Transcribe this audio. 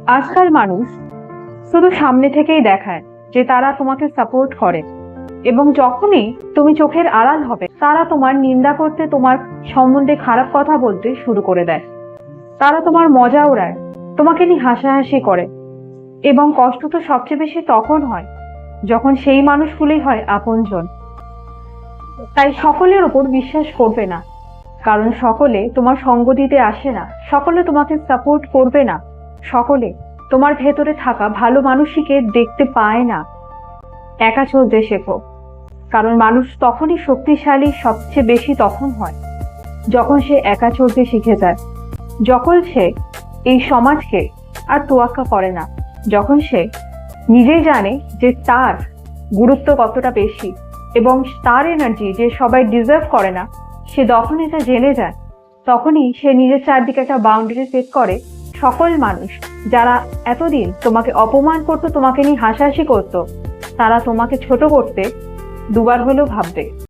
আজকাল মানুষ শুধু সামনে থেকেই দেখায় যে তারা তোমাকে সাপোর্ট করে, এবং যখনই তুমি চোখের আড়াল হবে তারা তোমার নিন্দা করতে, তোমার সম্বন্ধে খারাপ কথা বলতে শুরু করে দেয়। তারা তোমার মজা ওড়ায়, তোমাকে নিয়ে হাসাহাসি করে। এবং কষ্ট তো সবচেয়ে বেশি তখন হয় যখন সেই মানুষগুলোই হয় আপনজন। তাই সকলের ওপর বিশ্বাস করবে না, কারণ সকলে তোমার সঙ্গ দিতে আসে না, সকলে তোমাকে সাপোর্ট করবে না, সকলে তোমার ভেতরে থাকা ভালো মানুষকে দেখতে পায় না। একা চলতে শেখো, কারণ মানুষ তখনই শক্তিশালী সবচেয়ে বেশি তখন হয় যখন সে একা চলতে শিখে যায়, যখন সে এই সমাজকে আর তোয়াক্কা করে না, যখন সে নিজেই জানে যে তার গুরুত্ব কতটা বেশি এবং তার এনার্জি যে সবাই ডিজার্ভ করে না, সে যখন এটা জেনে যায় তখনই সে নিজের চারদিকে একটা বাউন্ডারি সেট করে। সকল মানুষ যারা এতদিন তোমাকে অপমান করতো, তোমাকে নিয়ে হাসাহাসি করতো, তারা তোমাকে ছোট করতে দুবার হলেও ভাববে।